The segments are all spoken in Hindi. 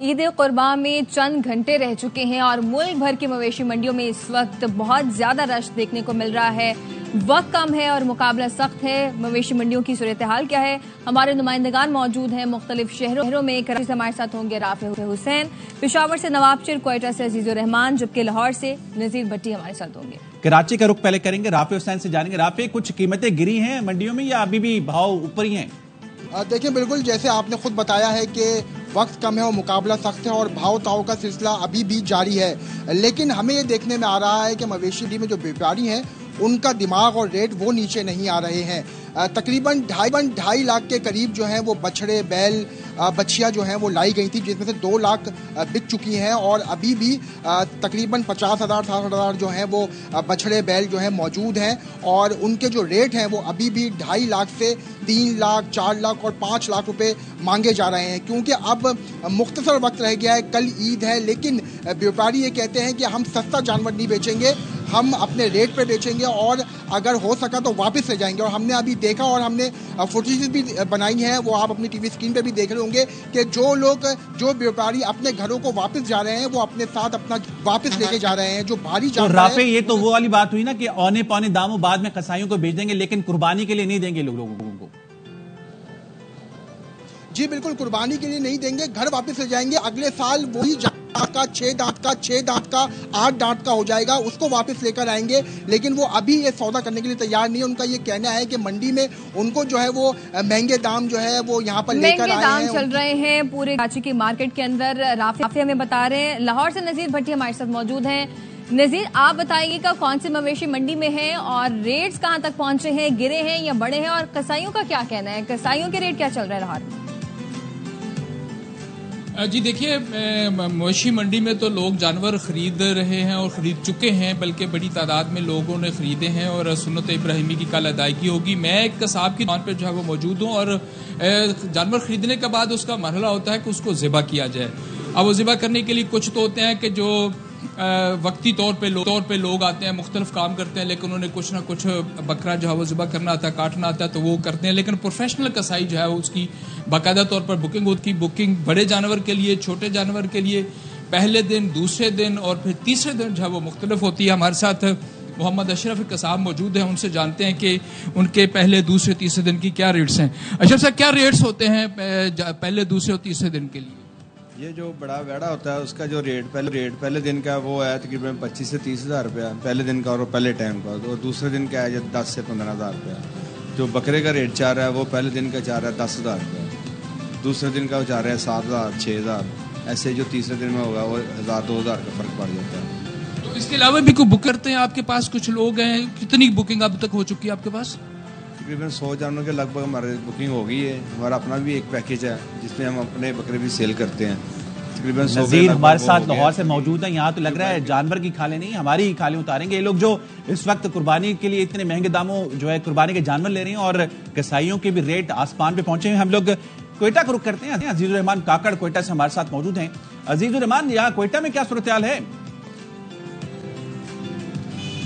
ईद कुर्बान में चंद घंटे रह चुके हैं और मुल्क भर की मवेशी मंडियों में इस वक्त बहुत ज्यादा रश देखने को मिल रहा है। वक्त कम है और मुकाबला सख्त है। मवेशी मंडियों की सूरत हाल क्या है, हमारे नुमाइंदगान मौजूद हैं मुख्तलिफ शहरों में। कराची से हमारे साथ होंगे राफे हुसैन, पेशावर से नवाबशिर, क्वेटा से अजीजुर रहमान, जबकि लाहौर से नजीर भट्टी हमारे साथ होंगे। कराची का रुख पहले करेंगे, राफे हुसैन से जानेंगे। राफे, कुछ कीमतें गिरी हैं मंडियों में या अभी भी भाव ऊपर ही हैं? देखिए, बिल्कुल जैसे आपने खुद बताया है कि वक्त कम है और मुकाबला सख्त है और भाव ताव का सिलसिला अभी भी जारी है, लेकिन हमें ये देखने में आ रहा है कि मवेशी मंडी में जो व्यापारी हैं उनका दिमाग और रेट वो नीचे नहीं आ रहे हैं। तकरीबन 2.5 लाख के करीब जो हैं वो बछड़े, बैल, बछियाँ जो हैं वो लाई गई थी, जिसमें से 2 लाख बिक चुकी हैं और अभी भी तकरीबन 50,000 60,000 जो हैं वो बछड़े, बैल जो हैं मौजूद हैं और उनके जो रेट हैं वो अभी भी 2.5 लाख से 3 लाख, 4 लाख और 5 लाख रुपए मांगे जा रहे हैं, क्योंकि अब मुख्तसर वक्त रह गया है, कल ईद है। लेकिन व्यापारी ये कहते हैं कि हम सस्ता जानवर नहीं बेचेंगे, हम अपने रेट पे बेचेंगे और अगर हो सका तो वापस ले जाएंगे। और हमने अभी देखा और हमने फुटेज भी बनाई है, वो आप अपनी टीवी स्क्रीन पे भी देख रहे होंगे कि जो व्यापारी अपने घरों को वापस जा रहे हैं वो अपने साथ अपना वापस लेके जा रहे हैं। जो भारी तो राफे, ये तो वो वाली बात हुई ना कि औने पौने दामों बाद में कसाईयों को बेच देंगे, लेकिन कुर्बानी के लिए नहीं देंगे लोगों को। जी बिल्कुल, कुर्बानी के लिए नहीं देंगे, घर वापस ले जाएंगे। अगले साल वही का 6 दांत का 8 दांत का हो जाएगा, उसको वापस लेकर आएंगे। लेकिन वो अभी ये सौदा करने के लिए तैयार नहीं है। उनका ये कहना है कि मंडी में उनको जो है वो महंगे दाम जो है वो यहाँ पर लेकर आए हैं। दाम चल रहे हैं पूरे कराची की मार्केट के अंदर। राफे हमें बता रहे हैं। लाहौर से नजीर भट्टी हमारे साथ मौजूद हैं। नजीर, आप बताइएगा कौन सी मवेशी मंडी में है और रेट्स कहाँ तक पहुंचे हैं, गिरे हैं या बढ़े हैं, और कसाईयों का क्या कहना है, कसाईयों के रेट क्या चल रहे हैं लाहौर में? जी देखिए, मवेशी मंडी में तो लोग जानवर खरीद रहे हैं और ख़रीद चुके हैं, बल्कि बड़ी तादाद में लोगों ने ख़रीदे हैं और सुन्नत इब्राहिमी की कल अदायगी होगी। मैं एक कसाब की दुकान पर जो है वो मौजूद हूँ और जानवर ख़रीदने के बाद उसका मरहला होता है कि उसको ज़िबा किया जाए। अब वो ज़िबा करने के लिए कुछ तो होते हैं कि जो वक्ती तौर पे लोग आते हैं, मुख्तलिफ काम करते हैं, लेकिन उन्हें कुछ ना कुछ बकरा जो है वो ज़िबा करना आता है, काटना आता है, तो वो करते हैं। लेकिन प्रोफेशनल कसाई जो है उसकी बाकायदा तौर पर बुकिंग होती है। बुकिंग बड़े जानवर के लिए, छोटे जानवर के लिए पहले दिन, दूसरे दिन और फिर तीसरे दिन जो है वो मुख्तलिफ होती है। हमारे साथ मोहम्मद अशरफ कसाब मौजूद हैं, उनसे जानते हैं कि उनके पहले, दूसरे, तीसरे दिन की क्या रेट्स हैं। अशरफ साहब, क्या रेट्स होते हैं पहले, दूसरे और तीसरे दिन के लिए? ये जो बड़ा वेड़ा होता है उसका जो रेट पहले दिन का वो है तकरीबन 25 से 30 हज़ार रुपया पहले दिन का और पहले टाइम का, और दूसरे दिन का है 10 से 15 हज़ार रुपया। जो बकरे का रेट चाह रहा है वो पहले दिन का चाह रहा है 10 हज़ार रुपया, दूसरे दिन का वो चाह रहा है 7 हज़ार, 6 हज़ार, ऐसे जो तीसरे दिन में होगा वो 1000 2000 का फर्क पड़ जाता है। तो इसके अलावा भी कोई बुक करते हैं आपके पास? कुछ लोग हैं, कितनी बुकिंग अब तक हो चुकी है आपके पास? तकरीबन 100 जानवरों के लगभग हमारे बुकिंग हो गई है। हमारा अपना भी एक पैकेज है जिसमें हम अपने बकरे भी सेल करते हैं। तकरीबन नजीर हमारे साथ लाहौर से मौजूद है। यहाँ तो लग रहा है जानवर की खाले नहीं, हमारी ही खाले उतारेंगे ये लोग, जो इस वक्त कुर्बानी के लिए इतने महंगे दामों जो है कुर्बानी के जानवर ले रहे हैं और कसाईयों के भी रेट आसमान पे पहुंचे हैं। हम लोग क्वेटा का रुख करते हैं। अजीजुर रहमान काकड़ क्वेटा से हमारे साथ मौजूद हैं। अजीजुर रहमान, यहाँ क्वेटा में क्या सूरत हाल है?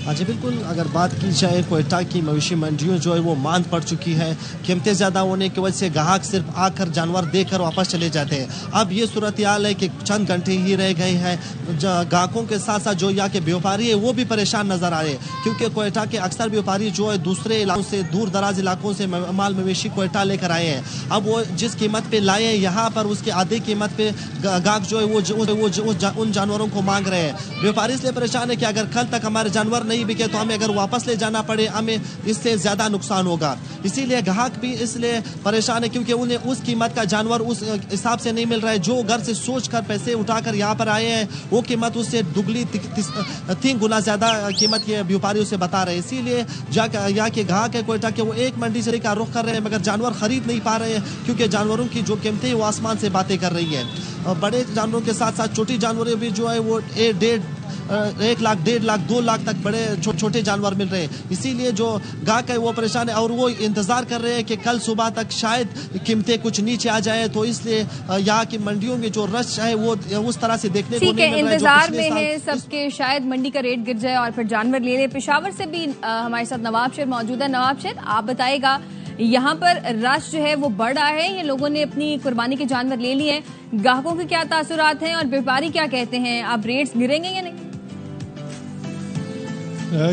हाँ जी बिल्कुल, अगर बात की जाए क्वेटा की मवेशी मंडियों जो है वो मांद पड़ चुकी है। कीमतें ज़्यादा होने की वजह से ग्राहक सिर्फ आकर जानवर देकर वापस चले जाते हैं। अब ये सूरत हाल है कि चंद घंटे ही रह गए हैं। ग्राहकों के साथ साथ जो यहाँ के व्यापारी है वो भी परेशान नजर आ रहे हैं, क्योंकि क्वेटा के अक्सर व्यापारी जो है दूसरे इलाकों से, दूर दराज इलाकों से माल मवेशी क्वेटा लेकर आए हैं। अब वो जिस कीमत पे लाए हैं यहाँ पर उसके आधे कीमत पे ग्राहक जो है वो उन जानवरों को मांग रहे हैं। व्यापारी इसलिए परेशान है कि अगर कल तक हमारे जानवर नहीं बिके तो हमें अगर वापस ले जाना पड़े हमें इससे ज्यादा नुकसान होगा। इसीलिए ग्राहक भी इसलिए परेशान है क्योंकि उन्हें उस कीमत का जानवर उस हिसाब से नहीं मिल रहा है। जो घर से सोचकर पैसे उठाकर यहाँ पर आए हैं वो कीमत उससे दुगनी 3 गुना ज्यादा कीमत के व्यापारी उसे बता रहे हैं। इसीलिए यहाँ के ग्राहक है क्वेटा के वो एक मंडी से का रुख कर रहे हैं, मगर जानवर खरीद नहीं पा रहे हैं क्योंकि जानवरों की जो कीमतें वो आसमान से बातें कर रही है। बड़े जानवरों के साथ साथ छोटी जानवरें भी जो है वो 1 लाख, 1.5 लाख, 2 लाख तक बड़े छोटे जानवर मिल रहे हैं। इसीलिए जो ग्राहक है वो परेशान है और वो इंतजार कर रहे हैं कि कल सुबह तक शायद कीमतें कुछ नीचे आ जाए। तो इसलिए यहाँ की मंडियों में जो रश है वो उस तरह से देखने को नहीं मिल रहा है। इंतजार में है सबके, शायद मंडी का रेट गिर जाए और फिर जानवर ले ले। पेशावर से भी हमारे साथ नवाबशिर मौजूद है। नवाबशिर, आप बताइएगा यहाँ पर रश जो है वो बढ़ रहा है, ये लोगों ने अपनी कुर्बानी के जानवर ले लिए हैं। ग्राहकों के क्या तासुरात हैं और व्यापारी क्या कहते हैं? अब रेट्स गिरेंगे या नहीं?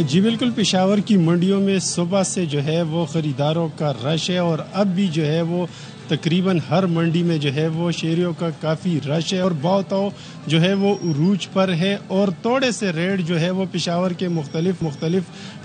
जी बिल्कुल, पेशावर की मंडियों में सुबह से जो है वो खरीदारों का रश है और अब भी जो है वो तकरीबन हर मंडी में जो है वो शेरियों का काफ़ी रश है और बहुत जो है वो उरूज पर है और थोड़े से रेट जो है वो पेशावर के मुख्तलिफ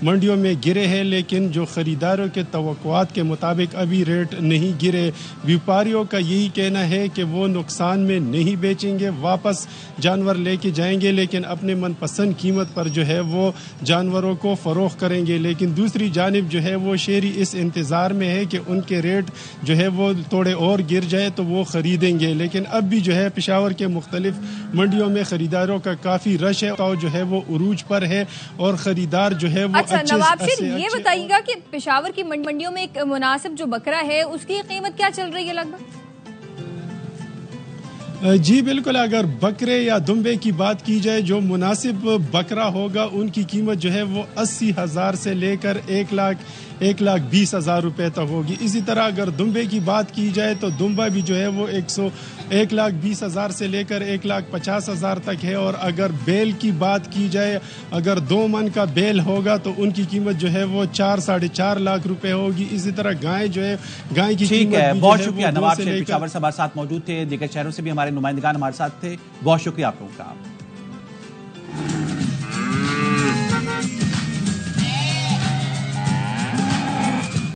मंडियों में गिरे हैं, लेकिन जो ख़रीदारों के तवक्कुआत के मुताबिक अभी रेट नहीं गिरे। व्यापारियों का यही कहना है कि वो नुकसान में नहीं बेचेंगे, वापस जानवर लेके जाएंगे, लेकिन अपने मनपसंद कीमत पर जो है वो जानवरों को फ़रोख्त करेंगे। लेकिन दूसरी जानिब जो है वो शेरी इस इंतज़ार में है कि उनके रेट जो है वो थोड़े और गिर जाए तो वो ख़रीदेंगे। लेकिन अब भी जो है पेशावर के मुख्तलिफ मंडियों में खरीदारों का काफ़ी रश है, तो जो है वो उरूज पर है और ख़रीदार जो है वो अच्छा नवाब शेर, ये बताइएगा कि पेशावर की मंडियों में एक मुनासिब जो बकरा है उसकी कीमत क्या चल रही है लगभग? जी बिल्कुल, अगर बकरे या दुम्बे की बात की जाए, जो मुनासिब बकरा होगा उनकी कीमत जो है वो 80,000 से लेकर 1,20,000 रुपए तक होगी। इसी तरह अगर दुम्बे की बात की जाए तो दुम्बा भी जो है वो 1,20,000 से लेकर 1,50,000 तक है। और अगर बेल की बात की जाए, अगर 2 मन का बेल होगा तो उनकी कीमत जो है वो 4-4.5 लाख रुपए होगी। इसी तरह गाय जो है, गाय की ठीक है। बहुत शुक्रिया नवाब शेर लेकर पेशावर से हमारे साथ मौजूद थे, दीगर शहरों से भी हमारे नुमाइंदगान हमारे साथ थे। बहुत शुक्रिया आप लोगों का।